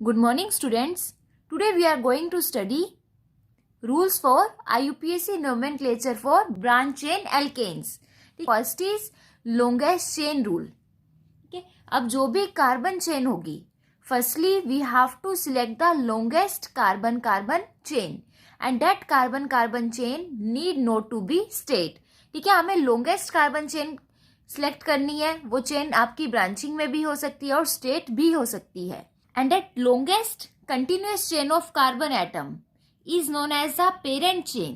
Good morning, students. Today we are going to study rules for IUPAC nomenclature for branch chain alkanes. First is longest chain rule. Okay. अब जो भी carbon chain होगी, firstly we have to select the longest carbon-carbon chain and that carbon-carbon chain need not to be straight. ठीक है, हमें longest carbon chain select करनी है. वो चेन आपकी ब्रांचिंग में भी हो सकती है और स्ट्रेट भी हो सकती है. And that longest continuous chain of carbon atom is known as the parent chain,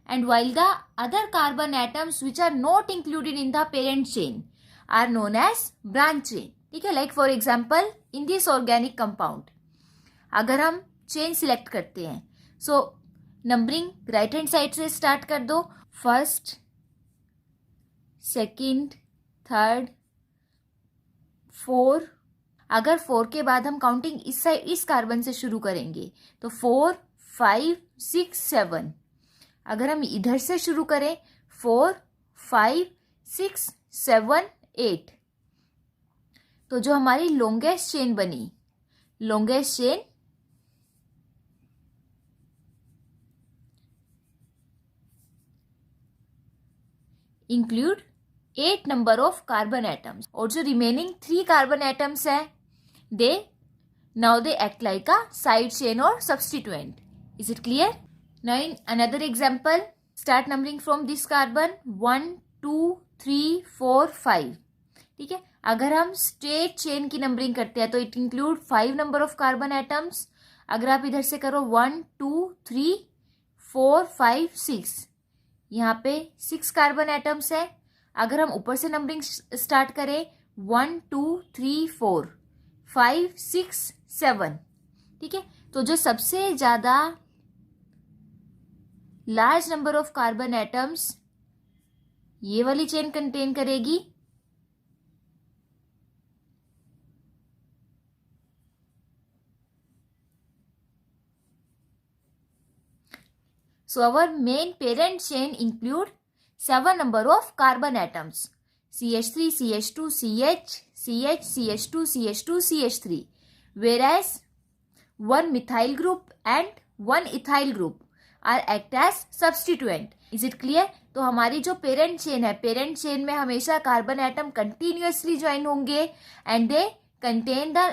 and while the other carbon atoms which are not included in the parent chain are known as branch chain. ठीक है, like for example in this organic compound अगर हम chain select करते हैं, so numbering right hand side से start कर दो. First, second, third, 4. अगर 4 के बाद हम काउंटिंग इस साइड इस कार्बन से शुरू करेंगे तो 4, 5, 6, 7. अगर हम इधर से शुरू करें 4, 5, 6, 7, 8. तो जो हमारी लॉन्गेस्ट चेन बनी, longest chain include 8 number of carbon atoms, और जो रिमेनिंग 3 कार्बन एटम्स है they act like a side chain or substituent. Is it clear? Now in another example, start numbering from this carbon 1, 2, 3, 4, 5. ठीक है, अगर हम straight chain की numbering करते हैं तो it include 5 number of carbon atoms. अगर आप इधर से करो 1, 2, 3, 4, 5, 6, यहाँ पे 6 कार्बन एटम्स है. अगर हम ऊपर से नंबरिंग स्टार्ट करें 1, 2, 3, 4, 5, 6, 7. ठीक है, तो जो सबसे ज्यादा large number of carbon atoms ये वाली चेन कंटेन करेगी. So our main parent chain include 7 number of carbon atoms: CH3, CH2, CH, CH, CH2, CH2, CH3, whereas one methyl group and one ethyl group are act as substituent. Is it clear? तो हमारी जो parent chain है, parent chain में हमेशा carbon atom continuously join होंगे and they contain the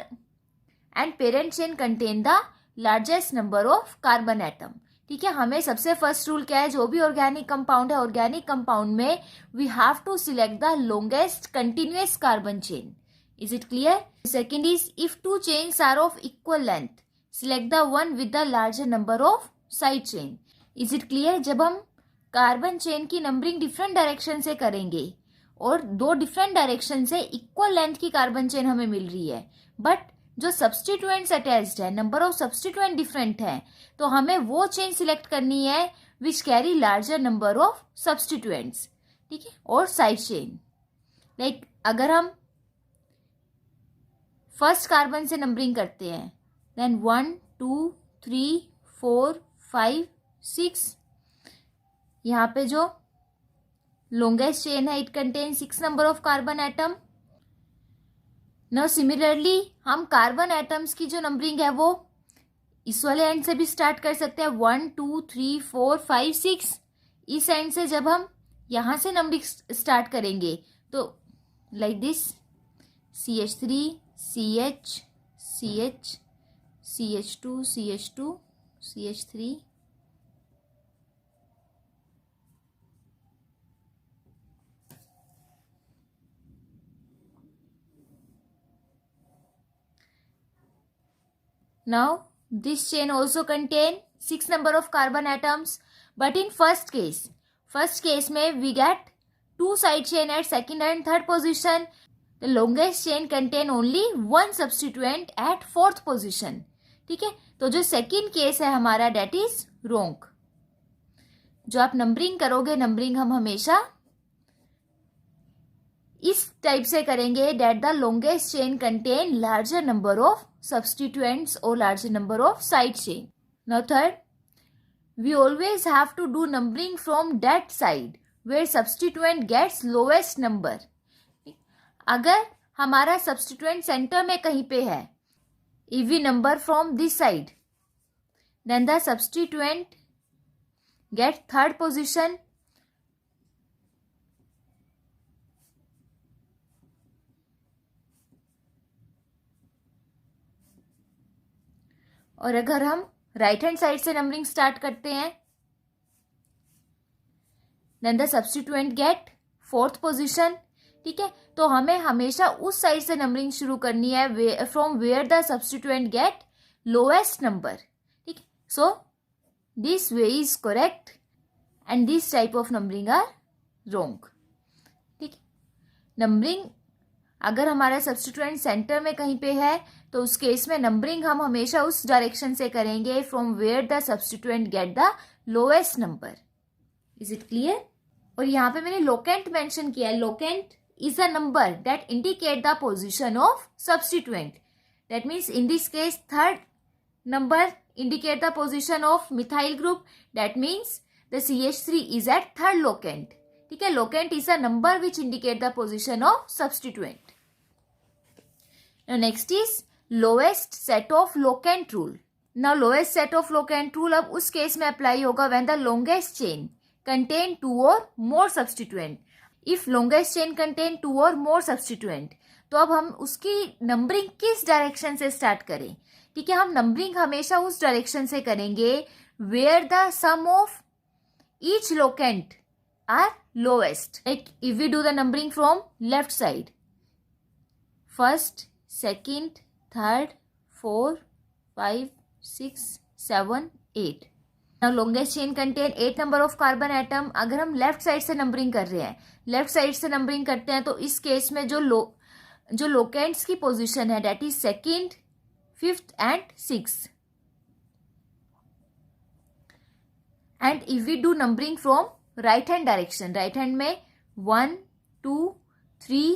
end parent chain contain the largest number of carbon atom. ठीक है, हमें सबसे फर्स्ट रूल क्या है, जो भी ऑर्गेनिक कंपाउंड है, ऑर्गेनिक कंपाउंड में we have to select the longest continuous carbon chain. Is it clear? Second is if 2 chains are of equal length, select the one with the larger number of side chain. Is it clear? जब हम carbon chain की numbering different direction से करेंगे और 2 different direction से equal length की carbon chain हमें मिल रही है, बट जो सब्सटीट्यूएंट्स अटैच्ड है, नंबर ऑफ सब्सटीट्यूएंट डिफरेंट है, तो हमें वो चेन सिलेक्ट करनी है which carry larger number of substituents. ठीक है, और साइड चेन लाइक अगर हम फर्स्ट कार्बन से नंबरिंग करते हैं देन 1, 2, 3, 4, 5, 6. यहाँ पे जो लॉन्गेस्ट चेन है it contain 6 number of carbon atom. Now similarly हम कार्बन एटम्स की जो नंबरिंग है वो इस वाले एंड से भी स्टार्ट कर सकते हैं 1, 2, 3, 4, 5, 6. इस एंड से जब हम यहाँ से नंबरिंग स्टार्ट करेंगे तो like this CH3, CH, CH, CH2, CH2, CH3. Now this chain also contain 6 number of carbon atoms, but in first case में we get 2 side chain at second and third position. The longest chain contain only 1 substituent at 4th position. ठीक है, तो जो second case है हमारा that is wrong. जो आप numbering करोगे, नंबरिंग हम हमेशा इस टाइप से करेंगे that the longest chain contain larger number of substituents or larger number of side chain. Now third, we always have to do numbering from that side where substituent gets lowest number. अगर हमारा substituent centre में कहीं पे है, if we number from this side, then the substituent get third position. और अगर हम right hand side से नंबरिंग स्टार्ट करते हैं, then the substituent get fourth position. ठीक है, तो हमें हमेशा उस साइड से नंबरिंग शुरू करनी है from where the substituent get lowest number. ठीक है, so this way is correct and this type of numbering are wrong. ठीक है, नंबरिंग अगर हमारा सब्स्टिट्यूएंट सेंटर में कहीं पे है तो उस केस में नंबरिंग हम हमेशा उस डायरेक्शन से करेंगे from where the substituent get the lowest number. Is it clear? और यहाँ पे मैंने लोकेंट मेंशन किया है. Locant is a number that indicate the position of substituent. That means in this case third number indicate the position of methyl group. That means the CH3 is at third locant. ठीक है, locant is a number which indicate the position of substituent. Now next is lowest set of locant rule. Now lowest set of locant rule अब उस case में apply होगा when the longest chain contain two or more substituent. If longest chain contain two और मोर substituent, तो अब हम उसकी numbering किस डायरेक्शन से स्टार्ट करें. ठीक है, हम नंबरिंग हमेशा उस डायरेक्शन से करेंगे where the sum of each locant are lowest. Like if we do the numbering from left side, first, second, third, 4, 5, 6, 7, 8. Now longest chain contain 8 number of carbon atom. अगर हम लेफ्ट साइड से numbering कर रहे हैं, left side से numbering करते हैं, तो इस केस में जो लोकेंट्स की पोजीशन है that is second, fifth and sixth. And if we do numbering from right hand direction, right hand में 1, 2, 3,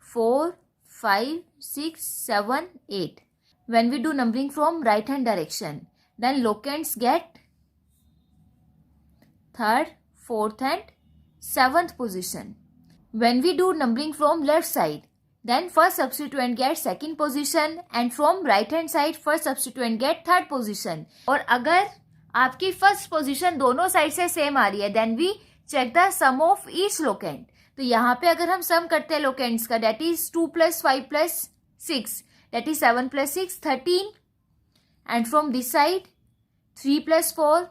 4, 5, 6, 7, 8. When we do numbering from right hand direction, then locants get third, fourth and seventh position. When we do numbering from left side, then first substituent gets second position and from right hand side first substituent get third position. और अगर आपकी first position दोनों side से same आ रही है, then we check the sum of each locant. तो यहाँ पे अगर हम सम करते हैं लोकेंट्स का, that is 2 + 5 + 6, that is 7 + 6, 13. And from this side 3 + 4,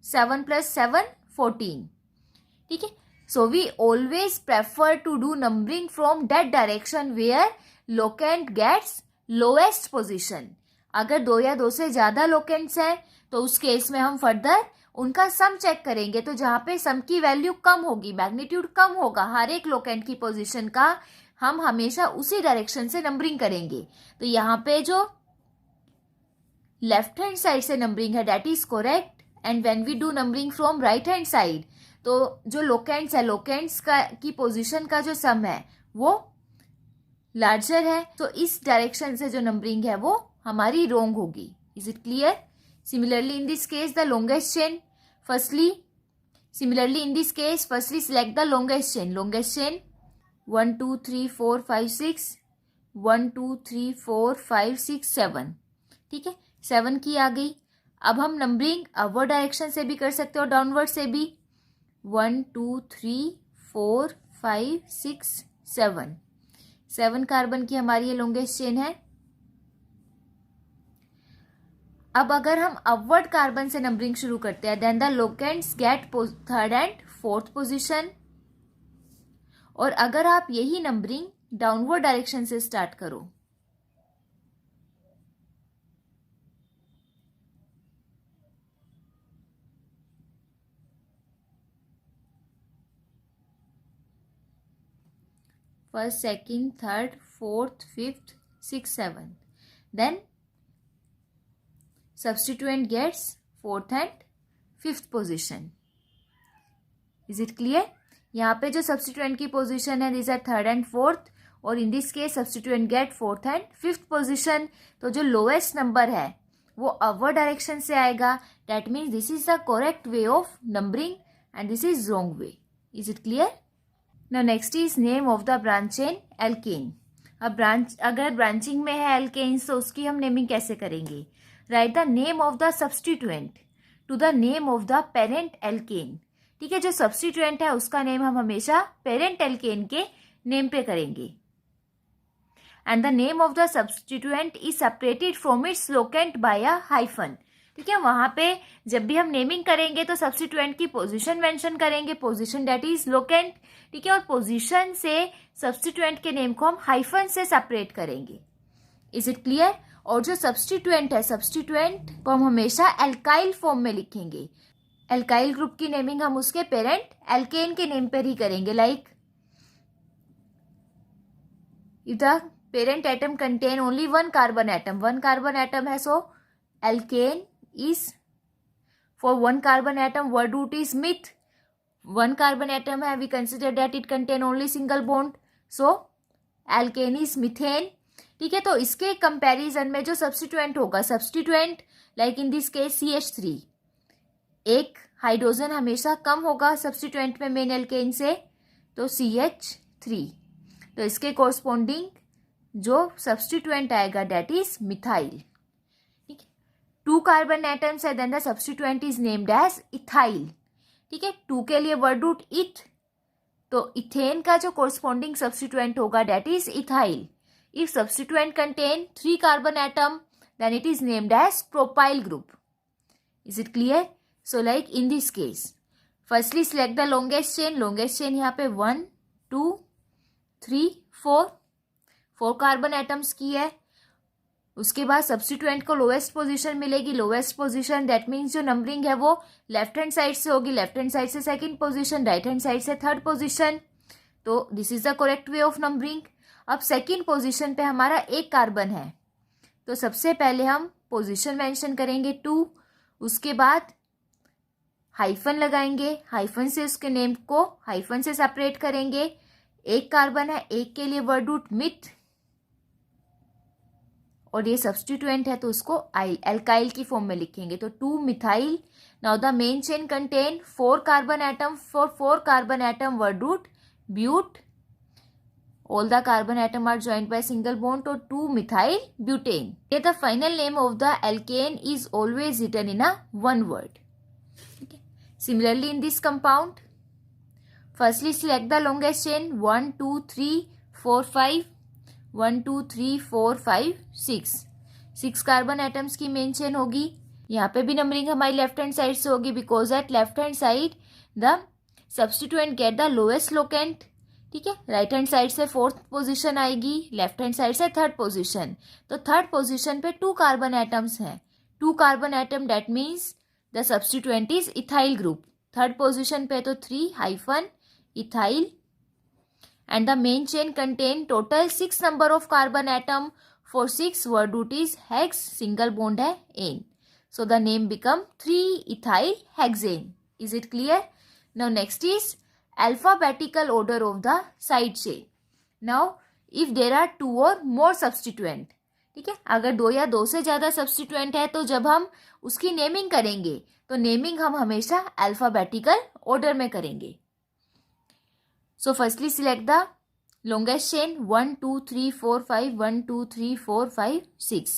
7 + 7, 14. ठीक है, so we always prefer to do numbering from that direction where locant gets lowest position. अगर 2 या 2 से ज्यादा लोकेंट्स हैं तो उस केस में हम फर्दर उनका सम चेक करेंगे. तो जहाँ पे सम की वैल्यू कम होगी, मैग्नीट्यूड कम होगा हर एक लोकेंट की पोजीशन का, हम हमेशा उसी डायरेक्शन से नंबरिंग करेंगे. तो यहाँ पे जो लेफ्ट हैंड साइड से नंबरिंग है that is correct. And when we do numbering from right hand side, तो जो लोकेंट्स है, लोकेंट्स का की पोजीशन का जो सम है वो लार्जर है. तो इस डायरेक्शन से जो नंबरिंग है वो हमारी रॉन्ग होगी. Is it clear? Similarly in this case the longest chain, firstly select the longest chain. 1 2 3 4 5 6, 1 2 3 4 5 6 7. ठीक है, 7 की आ गई. अब हम नंबरिंग अपवर्ड डायरेक्शन से भी कर सकते हो, डाउनवर्ड से भी. 1 2 3 4 5 6 7. 7 कार्बन की हमारी ये लॉन्गेस्ट चेन है. अब अगर हम अपवर्ड कार्बन से नंबरिंग शुरू करते हैं, then the locants get third and fourth position. और अगर आप यही नंबरिंग डाउनवर्ड डायरेक्शन से स्टार्ट करो, first, second, third, fourth, fifth, six, seven, then substituent gets fourth and fifth position. Is it clear? यहाँ पे जो substituent की position है these are third and fourth, और in this case substituent get fourth and fifth position. तो जो lowest number है वो upward direction से आएगा. That means this is the correct way of numbering and this is wrong way. Is it clear? Now next is name of the branch chain alkane. अब अगर branching में है alkanes तो उसकी हम नेमिंग कैसे करेंगे? Write the name of the substituent to the name of the parent alkane. ठीक है, जो सब्स्टिट्यूएंट है उसका नेम हम हमेशा पेरेंट एल्केन के नेम पे करेंगे। And the name of the substituent is separated from its locant by a hyphen. ठीक है, वहां पे जब भी हम नेमिंग करेंगे तो सब्स्टिट्यूएंट की पोजीशन मेंशन करेंगे, पोजीशन दैट इज लोकेंट। ठीक है, और पोजीशन से सब्स्टिट्यूएंट के नेम को हम हाइफन से सेपरेट करेंगे। Is it clear? और जो सब्स्टिट्यूएंट है, सब्स्टिट्यूएंट को हम हमेशा एल्काइल फॉर्म में लिखेंगे। एल्काइल ग्रुप की नेमिंग हम उसके पेरेंट एल्केन के नेम पर ही करेंगे। Like if the parent atom contain only one carbon atom है, सो alkane is for one carbon atom word root is meth. One carbon atom है, we consider that it contain only single bond, so alkane is methane. ठीक है, तो इसके comparison में जो substituent होगा, substituent like in this case CH3, एक hydrogen हमेशा कम होगा सब्स्टिट्यूएंट में मेन एल्केन से, तो CH3। तो इसके कोरस्पोंडिंग जो सब्स्टिट्यूएंट आएगा that is methyl. Two carbon atoms है, then the substituent is named as ethyl. ठीक है, टू के लिए वर्ड रूट इथ, तो इथेन का जो कोरस्पोंडिंग सब्स्टिट्यूएंट होगा that is ethyl. If substituent contain 3 carbon atom then it is named as propyl group. Is it clear? So like in this case firstly select the longest chain यहाँ पे 1 2 3 4 carbon atoms की है। उसके बाद substituent को lowest position मिलेगी। Lowest position that means जो numbering है वो लेफ्ट हैंड साइड से होगी, लेफ्ट हैंड साइड से second position, right hand side से थर्ड पोजीशन। तो this is the correct way of numbering. अब सेकंड पोजीशन पे हमारा एक कार्बन है, तो सबसे पहले हम पोजीशन मेंशन करेंगे 2, उसके बाद हाइफन लगाएंगे, हाइफन से उसके नेम को हाइफन से सेपरेट करेंगे। एक कार्बन है, एक के लिए वर्ड रूट मिथ, और ये सब्स्टिट्यूएंट है तो उसको एल्काइल की फॉर्म में लिखेंगे, तो 2 methyl. Now the main chain contain 4 carbon atom, for 4 carbon atom word root but, all the carbon atom are joined by single bond, तो 2 methyl butane. The final name of the alkane is always written in a one word. Similarly in this compound firstly select the longest chain 1 2 3 4 5 1 2 3 4 5 6 carbon atoms की main chain होगी। यहाँ पे भी numbering हमारी left hand side से होगी, because at left hand side the substituent get the lowest locant. ठीक है, राइट हैंड साइड से 4th पोजीशन आएगी, लेफ्ट हैंड साइड से 3rd पोजीशन। तो 3rd पोजीशन पे 2 कार्बन एटम्स हैं, 2 carbon atom that means the substituent is ethyl group. 3rd position पे तो 3 hyphen ethyl, and the main chain contain total 6 number of carbon atom. For 6 word root is hex, single bond है ane, so the name become 3-ethyl hexane. Is it clear? Now next is alphabetical order of the side chain. Now if there are 2 or more substituent, ठीक है, अगर 2 या 2 से ज्यादा substituent है तो जब हम उसकी नेमिंग करेंगे तो नेमिंग हम हमेशा अल्फाबेटिकल ऑर्डर में करेंगे। So firstly select the longest chain 1 2 3 4 5 1 2 3 4 5 6.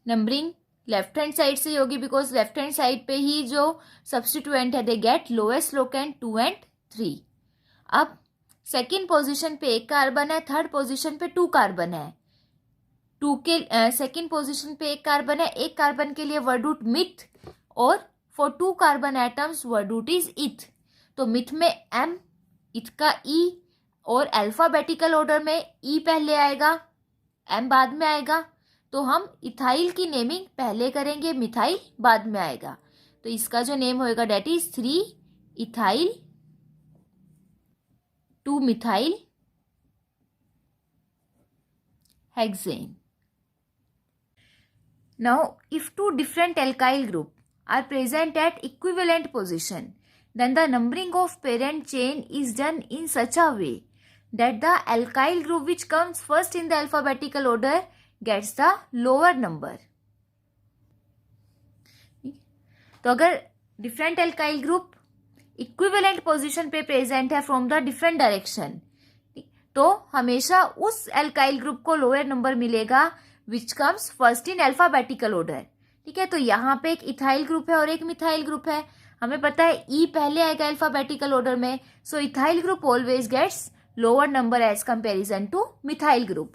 Numbering left hand side से होगी, बिकॉज लेफ्ट हैंड साइड पे ही जो सब्स्टिट्यूएंट है they get lowest locant 2 and 3। अब सेकंड पोजीशन पे एक कार्बन है, थर्ड पोजीशन पे 2 कार्बन है। 2 के सेकंड पोजीशन पे एक कार्बन है, एक कार्बन के लिए वर्ड रूट मिथ, और for 2 carbon atoms word root is eth. तो मिथ में M, इथ का E, और अल्फाबेटिकल ऑर्डर में E पहले आएगा, M बाद में आएगा। तो हम इथाइल की नेमिंग पहले करेंगे, मिथाइल बाद में आएगा। तो इसका जो नेम होएगा that is 3 ethyl 2 methyl hexane. Now if 2 different alkyl group are present at equivalent position, then the numbering of parent chain is done in such a way that the alkyl group which comes first in the alphabetical order gets the lower number. तो अगर different alkyl group equivalent position पे present है from the different direction, तो हमेशा उस alkyl group को lower number मिलेगा which comes first in alphabetical order. ठीक है, तो यहाँ पे एक इथाइल ग्रुप है और एक मिथाइल ग्रुप है, हमें पता है ई पहले आएगा अल्फाबेटिकल ऑर्डर में, so ethyl group always gets lower number as comparison to methyl group.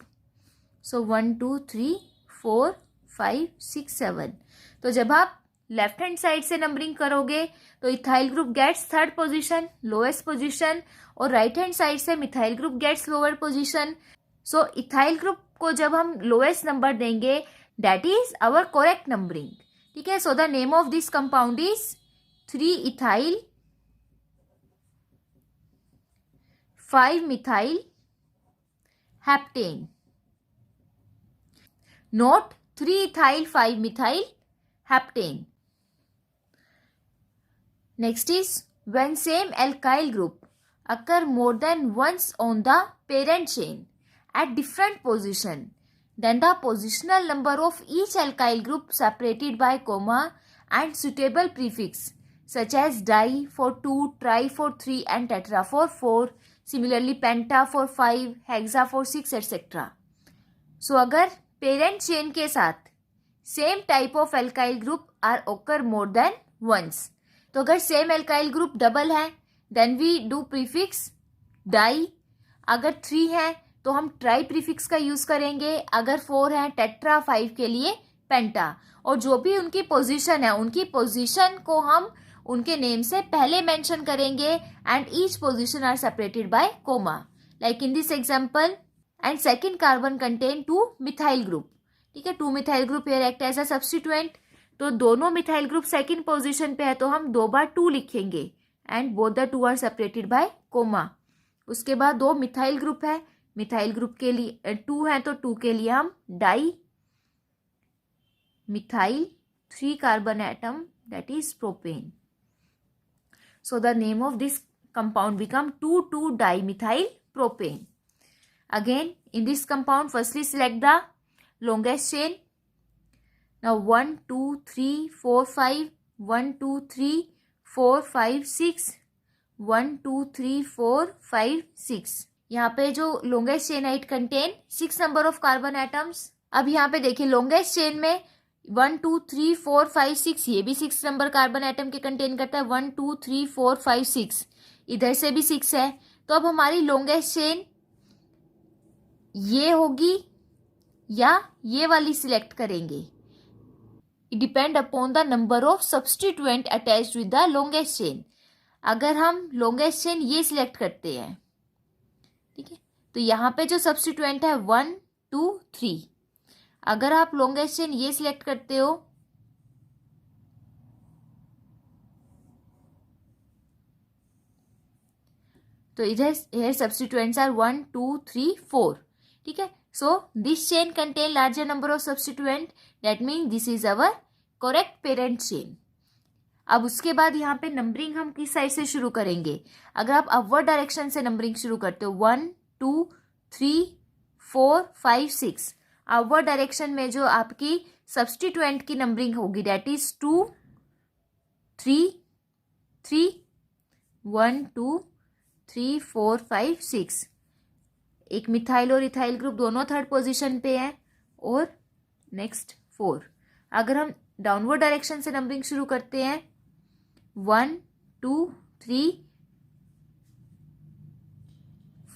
So 1 2 3 4 5 6 7, तो जब आप लेफ्ट हैंड साइड से नंबरिंग करोगे तो ethyl group gets third position, lowest position, और राइट हैंड साइड से methyl group gets lower position. So ethyl group को जब हम लोएस्ट नंबर देंगे that is our correct numbering. ठीक है, so the name of this compound is 3 ethyl 5 methyl heptane, note 3 ethyl 5 methyl heptane. Next is when same alkyl group occur more than once on the parent chain at different position, then the positional number of each alkyl group separated by comma and suitable prefix such as di for 2, tri for 3 and tetra for 4, similarly penta for 5, hexa for 6 etc. So अगर parent chain के साथ same type of alkyl group are occur more than once, तो अगर same alkyl group double है then we do prefix di, अगर 3 है तो हम ट्राई प्रीफिक्स का यूज करेंगे, अगर 4 है टेट्रा, 5 के लिए पेंटा, और जो भी उनकी पोजीशन है उनकी पोजीशन को हम उनके नेम से पहले मेंशन करेंगे and each position are separated by comma, like in this example, and second carbon contain 2 methyl group. ठीक है, 2 methyl group here act as a substituent, तो दोनों मिथाइल ग्रुप सेकंड पोजीशन पे है तो हम 2 बार 2 लिखेंगे and both the 2 are separated by comma. उसके बाद 2 मिथाइल ग्रुप है, मिथाइल ग्रुप के लिए 2 है तो 2 के लिए हम di methyl 3 carbon atom that is propane, so the name of this compound become 2,2 dimethyl propane. Again in this compound firstly select the longest chain. Now 1 2 3 4 5 1 2 3 4 5 6 1 2 3 4 5 6, यहाँ पे जो longest chain है it contain 6 number of carbon atoms. अब यहाँ पे देखिए longest chain में 1 2 3 4 5 6 ये भी 6 नंबर कार्बन एटम के कंटेन करता है, 1 2 3 4 5 6 इधर से भी 6 है, तो अब हमारी longest chain ये होगी या ये वाली सिलेक्ट करेंगे, it depend upon the number of substituent attached with the longest chain. अगर हम लॉन्गेस्ट चेन ये सिलेक्ट करते हैं, ठीक है, तो यहाँ पे जो सब्स्टिट्यूएंट है 1 2 3, अगर आप लॉन्गेस्ट चेन ये सिलेक्ट करते हो तो इधर सब्स्टिट्यूएंट्स आर 1 2 3 4। ठीक है, so this chain contain larger number of substituent, that means this is our correct parent chain। अब उसके बाद यहाँ पे नंबरिंग हम किस साइड से शुरू करेंगे, अगर आप अपवर्ड डायरेक्शन से नंबरिंग शुरू करते हो 1 2 3 4 5 6, अपवर्ड डायरेक्शन में जो आपकी सब्स्टिट्यूएंट की नंबरिंग होगी दैट इज 2 3 3 1 2 3 4 5 6, एक मिथाइल और इथाइल ग्रुप दोनों थर्ड पोजीशन पे है, और नेक्स्ट 4। अगर हम डाउनवर्ड डायरेक्शन से नंबरिंग शुरू करते हैं 1 2 3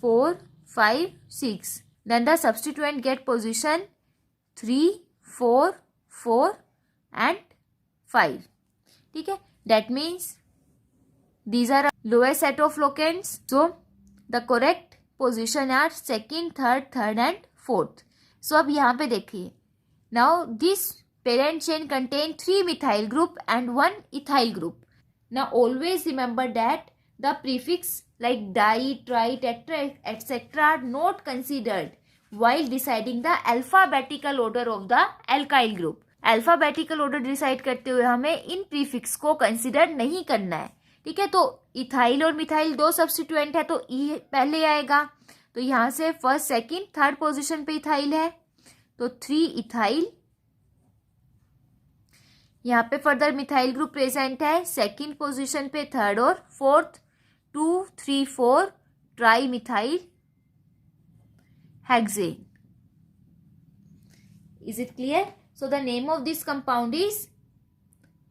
4 5 6, then the substituent get position 3 4 4 and 5। ठीक है, that means these are lowest set of locants, so the correct position are second, third and fourth. So अब यहाँ पे देखिए, now this parent chain contain 3 methyl group and 1 ethyl group. Now always remember that the prefix like di tri tetra etcetera are not considered while deciding the alphabetical order of the alkyl group। Alphabetical order decide करते हुए हमें इन prefix को consider नहीं करना है। ठीक है, तो इथाइल और मिथाइल 2 सब्स्टिट्यूएंट है तो ई पहले आएगा, तो यहाँ से फर्स्ट सेकंड थर्ड पोजीशन पे इथाइल है तो 3 इथाइल यहाँ पे फर्दर मिथाइल ग्रुप प्रेजेंट है, सेकंड पोजीशन पे थर्ड और fourth, 2, 3, 4 tri methyl hexane. Is it clear? So the name of this compound is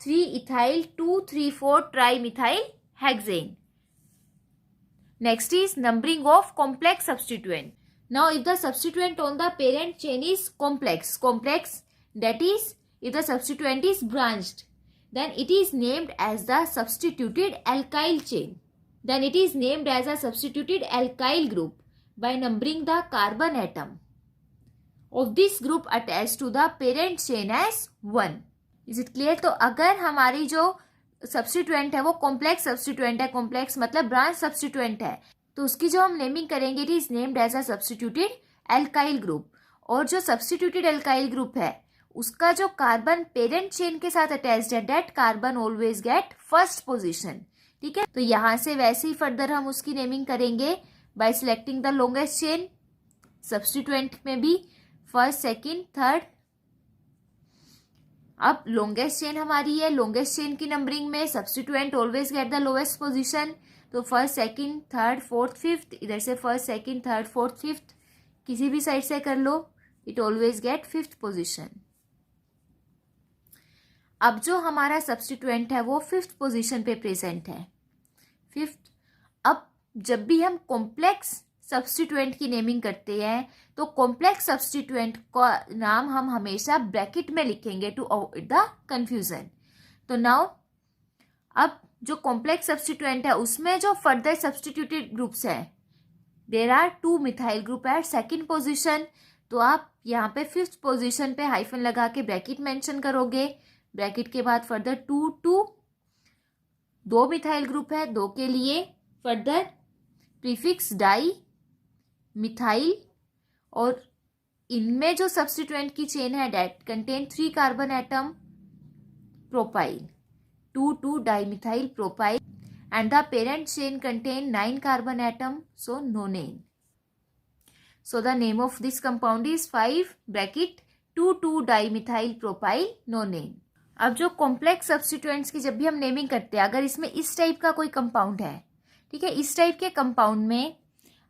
3-ethyl 2,3,4 trimethyl hexane. Next is numbering of complex substituent. Now if the substituent on the parent chain is complex, that is if the substituent is branched, then it is named as the substituted alkyl chain. Then it is named as a substituted alkyl group by numbering the carbon atom of this group attached to the parent chain as 1. Is it clear? तो अगर हमारी जो substituent है वो complex substituent है, complex मतलब branch substituent है, तो उसकी जो हम नेमिंग करेंगे it is named as a substituted alkyl group. और जो सब्स्टिट्यूटेड एल्काइल ग्रुप है उसका जो कार्बन पेरेंट चेन के साथ अटैच्ड है, that carbon always get first position. ठीक है, तो यहाँ से वैसे ही फर्दर हम उसकी नेमिंग करेंगे by selecting the longest chain. Substituent में भी फर्स्ट, सेकंड, थर्ड. अब लॉन्गेस्ट चेन हमारी है, लॉन्गेस्ट चेन की नंबरिंग में substituent always get the lowest position. तो first, second, third, fourth, fifth, इधर से first, second, third, fourth, fifth किसी भी साइड से कर लो, it always get fifth position. अब जो हमारा सब्स्टिट्यूएंट है वो फिफ्थ पोजीशन पे प्रेजेंट है, फिफ्थ. अब जब भी हम कॉम्प्लेक्स सब्स्टिट्यूएंट की नेमिंग करते हैं तो कॉम्प्लेक्स सब्स्टिट्यूएंट का नाम हम हमेशा ब्रैकेट में लिखेंगे टू अवॉइड द कंफ्यूजन. तो नाउ अब जो कॉम्प्लेक्स सब्स्टिट्यूएंट है उसमें जो फर्दर सब्स्टिट्यूटेड ग्रुप्स है, there are 2 methyl group at second position. तो आप यहाँ पे फिफ्थ पोजीशन पे हाइफन लगा के ब्रैकेट मेंशन करोगे. ब्रैकेट के बाद फर्दर 2 मिथाइल ग्रुप है, 2 के लिए फर्दर प्रीफिक्स डाई मिथाइल. और इनमें जो सब्स्टिट्यूएंट की चेन है that contain 3 carbon atom propyl, 2 dimethyl propyl, and the parent chain contain 9 carbon atom, so नोनेन. So the name of this compound is 5 bracket 2 dimethyl propyl नोनेन. अब जो complex substituents की जब भी हम नेमिंग करते हैं, अगर इसमें इस टाइप का कोई कंपाउंड है, ठीक है, इस टाइप के कंपाउंड में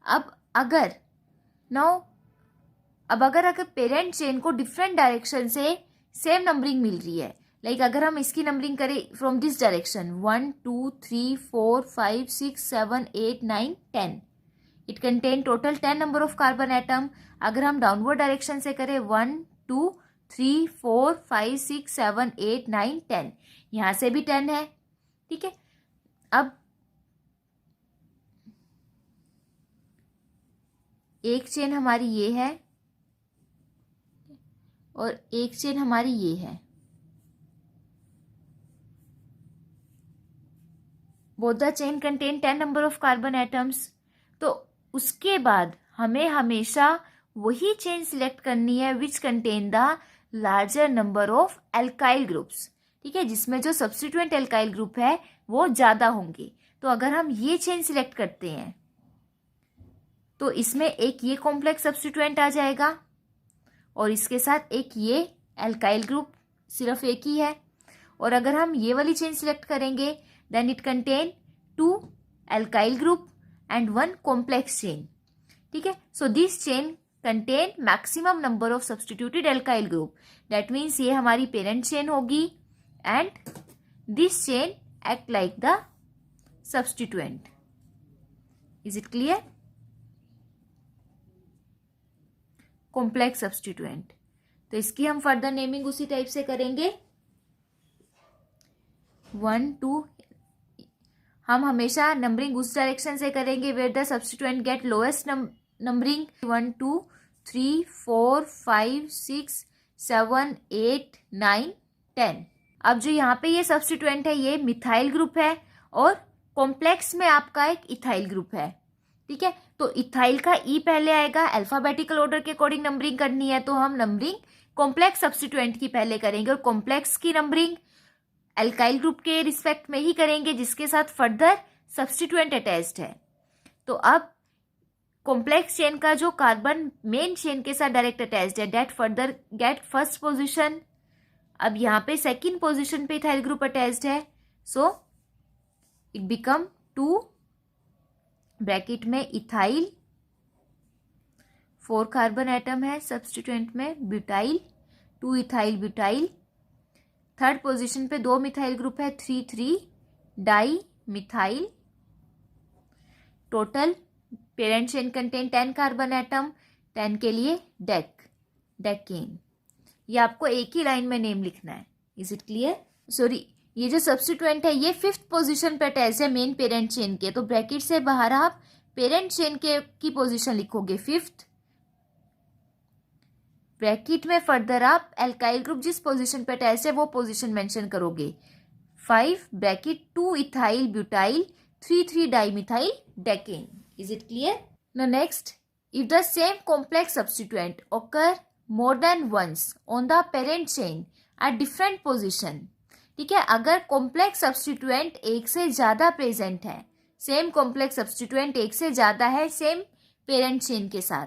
अब अगर अगर पेरेंट चेन को डिफरेंट डायरेक्शन से सेम नंबरिंग मिल रही है, लाइक अगर हम इसकी नंबरिंग करें from this direction 1, 2, 3, 4, 5, 6, 7, 8, 9, 10, it contain total 10 number of carbon atom. अगर हम डाउनवर्ड डायरेक्शन से करें 1, 2, 3, 4, 5, 6, 7, 8, 9, 10, यहाँ से भी 10 है. ठीक है, अब एक चेन हमारी ये है और एक चेन हमारी ये है. Both the chain contain 10 number of carbon atoms. तो उसके बाद हमें हमेशा वही चेन सिलेक्ट करनी है which contain the larger number of alkyl groups. ठीक है, जिसमें जो सब्स्टिट्यूएंट एल्काइल ग्रुप है वो ज्यादा होंगे. तो अगर हम ये चेन सिलेक्ट करते हैं तो इसमें एक ये कॉम्प्लेक्स सब्स्टिट्यूएंट आ जाएगा और इसके साथ एक ये एल्काइल ग्रुप सिर्फ एक ही है. और अगर हम ये वाली चेन सिलेक्ट करेंगे then it contain 2 alkyl group and 1 complex chain. ठीक है, so this chain contain maximum number of substituted alkyl group. That means ये हमारी पेरेंट चेन होगी and this chain act like the substituent. Is it clear? Complex substituent. तो इसकी हम further naming उसी type से करेंगे. 1, 2 हम हमेशा नंबरिंग उस डायरेक्शन से करेंगे where the substituent get lowest numbering. 1, 2, 3, 4, 5, 6, 7, 8, 9, 10. अब जो यहाँ पे ये सब्स्टिट्यूएंट है ये मिथाइल ग्रुप है और कॉम्प्लेक्स में आपका एक इथाइल ग्रुप है. ठीक है, तो इथाइल का ई पहले आएगा. अल्फाबेटिकल ऑर्डर के अकॉर्डिंग नंबरिंग करनी है तो हम नंबरिंग कॉम्प्लेक्स सब्स्टिट्यूएंट की पहले करेंगे और कॉम्प्लेक्स की नंबरिंग एल्काइल ग्रुप के रिस्पेक्ट में ही करेंगे जिसके साथ फर्दर सब्स्टिट्यूएंट अटैच्ड है. तो अब कॉम्प्लेक्स चेन का जो कार्बन मेन चेन के साथ डायरेक्ट अटैच्ड है that further get first position. अब यहाँ पे सेकेंड पोजीशन पे इथाइल ग्रुप अटैच्ड है, सो इट बिकम 2 ब्रैकेट में इथाइल, 4 कार्बन एटम है सब्स्टिट्यूएंट में, butyl, 2 ethyl butyl. Third position पे 2 मिथाइल ग्रुप है, 3 di methyl. Total parent chain contain 10 carbon atom, 10 के लिए डेकेन। ये आपको एक ही लाइन में नेम लिखना है। Is it clear? सॉरी, ये जो सब्स्टिट्यूएंट है ये 5th पोजीशन पे अटैच है मेन पेरेंट चेन के, तो ब्रैकेट से बाहर आप पेरेंट चेन के की पोजीशन लिखोगे 5th। ब्रैकेट में फर्दर आप एल्काइल ग्रुप जिस पोजीशन पे अटैच है वो पोजीशन मेंशन करोगे। 5 bracket 2 ethyl butyl, 3 dimethyl decane. Is it clear? Now next, if the same complex substituent occur more than once on the parent chain at different position, ठीक है, अगर complex substituent एक से ज्यादा present है, same complex substituent एक से ज्यादा है सेम पेरेंट चेन के साथ,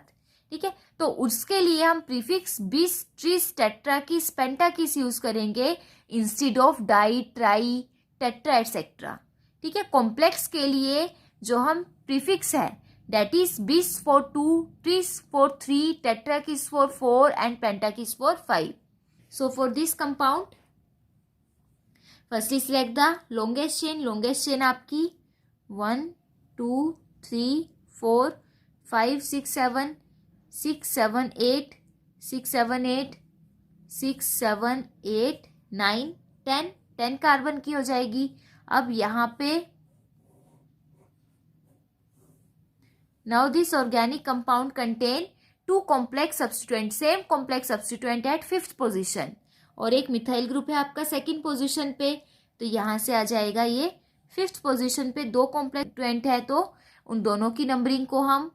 ठीक है, तो उसके लिए हम प्रीफिक्स बिस, ट्रिस, टेट्रा किस, पेंटा किस यूज करेंगे instead of di, tri, tetra etcetera. ठीक है, कॉम्प्लेक्स के लिए जो हम प्रीफिक्स है that is bis for 2, tris for 3, tetrakis for 4 and pentakis for 5. So for this compound, firstly select the longest chain. Longest chain आपकी 1 2 3 4 5 6 7 6 7 8 6 7 8 6 7 8 9 10 10 carbon की हो जाएगी। अब यहाँ पे now this organic compound contain 2 complex substituent, same complex substituent at 5th position, और एक methyl group है आपका 2nd पोजीशन पे, तो यहाँ से आ जाएगा ये 5th पोजीशन पे 2 कॉम्प्लेक्स सब्स्टिट्यूएंट है, तो उन दोनों की नंबरिंग को हम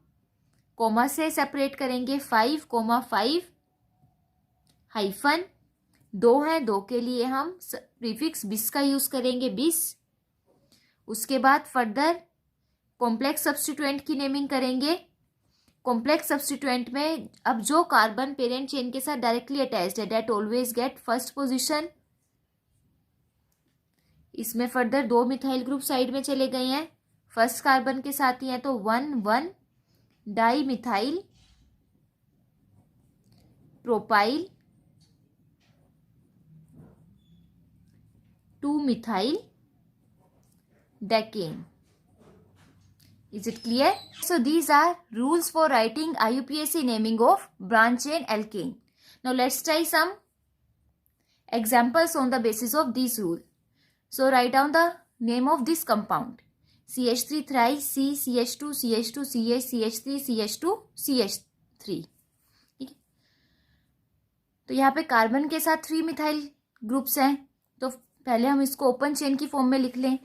कोमा से सेपरेट करेंगे। 5,5 हाइफन 2 है, 2 के लिए हम प्रीफिक्स बिस का यूज करेंगे, बिस। उसके बाद फर्दर कॉम्प्लेक्स सब्स्टिट्यूएंट की नेमिंग करेंगे। कॉम्प्लेक्स सब्स्टिट्यूएंट में अब जो कार्बन पेरेंट चेन के साथ डायरेक्टली अटैच्ड है that always get first position. इसमें फर्दर 2 मिथाइल ग्रुप साइड में चले गए हैं, फर्स्ट कार्बन के साथ ही है, तो 1 di methyl propyl 2 methyl decane. Is it clear? So these are rules for writing IUPAC naming of branch chain alkane. Now let's try some examples on the basis of this rule. So write down the name of this compound. CH3 thrice C, CH2, CH2, CH, CH3, CH2, CH3. ठीक है, तो यहाँ पे carbon के साथ 3 methyl groups हैं, तो पहले हम इसको ओपन चेन की फॉर्म में लिख लें।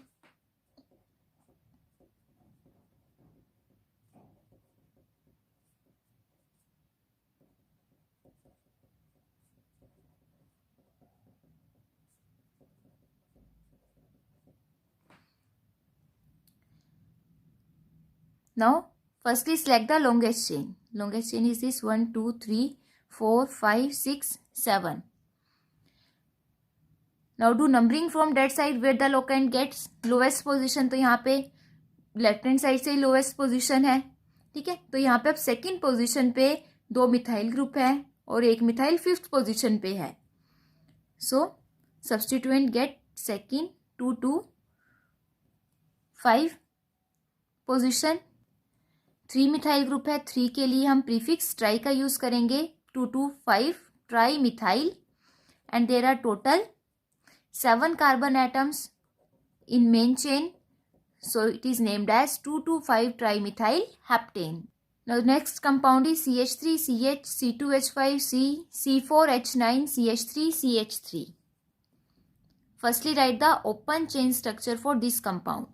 Now, firstly select the longest chain. Longest chain is this 1, 2, 3, 4, 5, 6, 7. Now do numbering from that side where the locant gets lowest position. तो यहाँ पे लेफ्ट हैंड साइड से लोएस्ट पोजीशन है, ठीक है, तो यहाँ पे अब 2nd पोजीशन पे 2 मिथाइल ग्रुप है और एक मिथाइल 5th पोजीशन पे है। So substituent get 2nd 2 to 5 position. 3 methyl group है, 3 के लिए हम प्रीफिक्स ट्राई का यूज करेंगे, 2 to 5 tri methyl, and there are total 7 carbon atoms in main chain, so it is named as 2,2,5 trimethyl heptane. Now next compound is CH3 CH, C2H5 C, C4H9 CH3 CH3. Firstly write the open chain structure for this compound.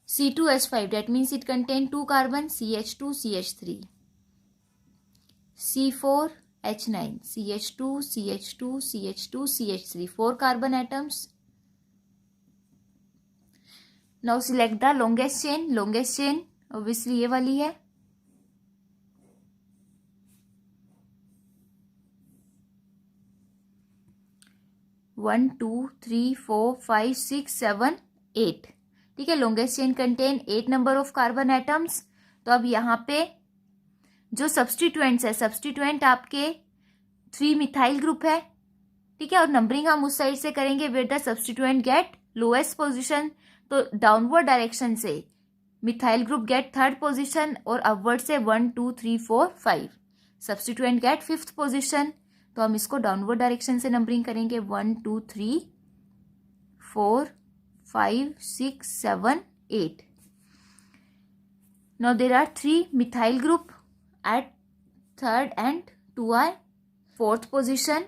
C2H5, that means it contains 2 carbon, CH2 CH3. C4H9 CH2 CH2 CH2 CH3, 4 carbon atoms. Now select the longest chain. Longest chain obviously ये वाली है, 1 2 3 4 5 6 7 8। ठीक है, longest chain contain 8 number of carbon atoms. तो अब यहाँ पे जो सब्सटीट्यूएंट्स है, सब्सटीट्यूएंट आपके 3 मिथाइल ग्रुप है। ठीक है, और नंबरिंग हम उस साइड से करेंगे where the substituent get lowest position. तो डाउनवर्ड डायरेक्शन से methyl group get 3rd position और अपवर्ड से 1 2 3 4 5। Substituent get 5th position. तो हम इसको डाउनवर्ड डायरेक्शन से नंबरिंग करेंगे 1 2 3 4 5 6 7 8। Now there are 3 methyl group at 3rd and 2 are 4th position.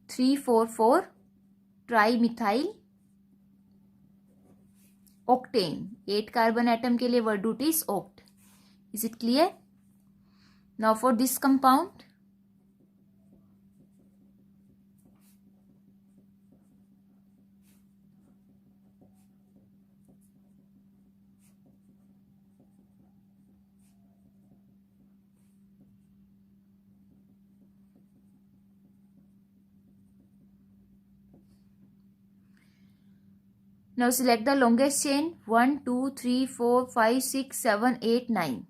3 4 4 trimethyl octane. 8 carbon atom के लिए word root is oct. Is it clear? Now for this compound, now select the longest chain 1 2 3 4 5 6 7 8 9।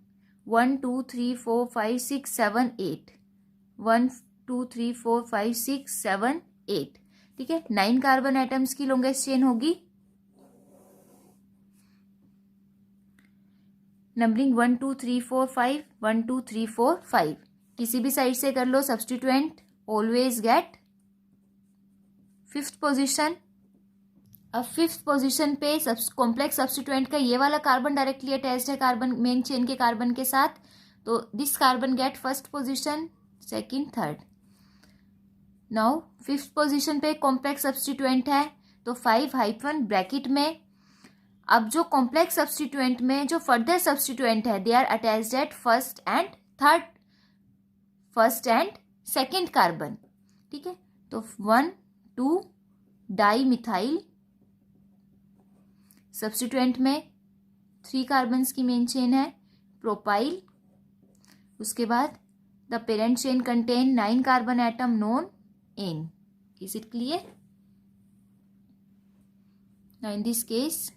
1 2 3 4 5 6 7 8। 1 2 3 4 5 6 7 8। ठीक है, 9 carbon atoms की longest chain होगी। Numbering 1 2 3 4 5 1 2 3 4 5। किसी भी side से कर लो, substituent always get 5th position. अब 5th पोजीशन पे कॉम्प्लेक्स सब्सटीट्यूएंट का ये वाला कार्बन डायरेक्टली अटैच्ड है कार्बन मेन चेन के कार्बन के साथ। तो this carbon get 1st position, 2nd, 3rd। Now 5th position पे कॉम्प्लेक्स सब्सटीट्यूएंट है तो 5 हाइफन ब्रैकेट में। अब जो कॉम्प्लेक्स सब्सटीट्यूएंट में जो फर्दर सब्सटीट्यूएंट है they are attached at 1st and 2nd carbon. ठीक है, तो 1 2 डाई मिथाइल। सब्सटीट्यूएंट में 3 कार्बन्स की मेन चेन है प्रोपाइल। उसके बाद the parent chain contain 9 carbon atom nonane. Is it clear? Now in this case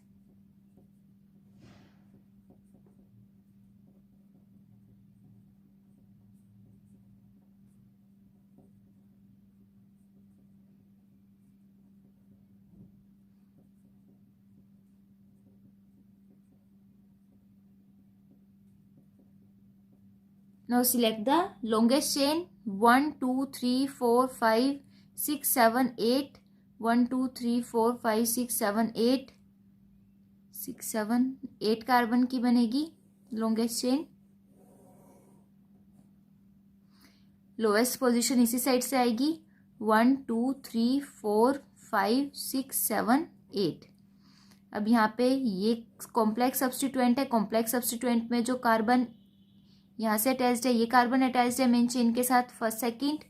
now select the longest chain 1 2 3 4 5 6 7 8। 1 2 3 4 5 6 7 8 6 7 8 carbon की बनेगी लॉन्गेस्ट चेन। लोएस्ट पोजीशन इसी side से आएगी 1 2 3 4 5 6 7 8। अब यहाँ पे ये कॉम्प्लेक्स सब्सटीट्यूएंट है। कॉम्प्लेक्स सब्सटीट्यूएंट में जो कार्बन यहाँ से अटैच्ड है, ये कार्बन अटैच्ड है मेन चेन के साथ 1st 2nd।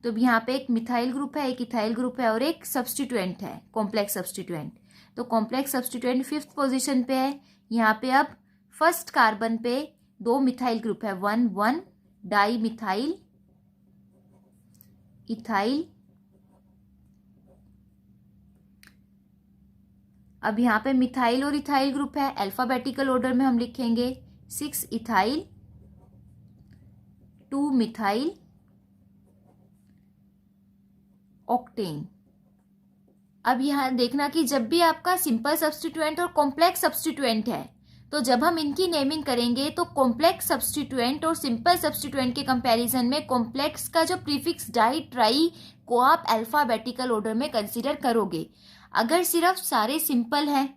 तो अब यहाँ पे एक मिथाइल ग्रुप है, एक इथाइल ग्रुप है और एक सब्सटीट्यूएंट है कॉम्प्लेक्स सब्सटीट्यूएंट। तो कॉम्प्लेक्स सब्सटीट्यूएंट 5th पोजीशन पे है। यहाँ पे अब 1st कार्बन पे 2 मिथाइल ग्रुप है 1 1 डाई मिथाइल इथाइल। अब यहाँ पे मिथाइल और इथाइल ग्रुप है, अल्फाबेटिकल ऑर्डर में हम लिखेंगे 6 इथाइल 2 मिथाइल ऑक्टेन। अब यहाँ देखना कि जब भी आपका सिंपल सब्सटीट्यूएंट और कॉम्प्लेक्स सब्सटीट्यूएंट है तो जब हम इनकी नेमिंग करेंगे तो कॉम्प्लेक्स सब्सटीट्यूएंट और सिंपल सब्सटीट्यूएंट के कंपैरिजन में कॉम्प्लेक्स का जो प्रीफिक्स डाई ट्राई को आप अल्फाबेटिकल ऑर्डर में कंसीडर करोगे। अगर सिर्फ सारे सिंपल हैं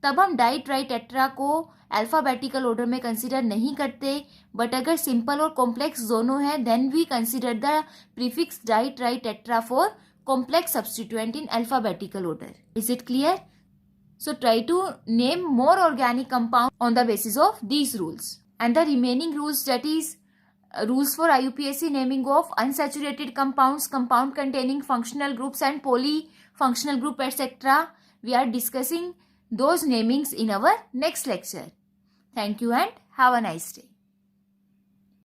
तब हम डाई ट्राई टेट्रा को अल्फाबेटिकल ऑर्डर में कंसीडर नहीं करते, बट अगर सिंपल और कॉम्प्लेक्स दोनों है then we consider the prefix di tri tetra for complex substituent in alphabetical order. Is it clear? So try to name more organic compound on the basis of these rules. And the remaining rules, that is rules for IUPAC naming of unsaturated compounds, compound containing functional groups and polyfunctional group etc. We are discussing those namings in our next lecture. Thank you and have a nice day.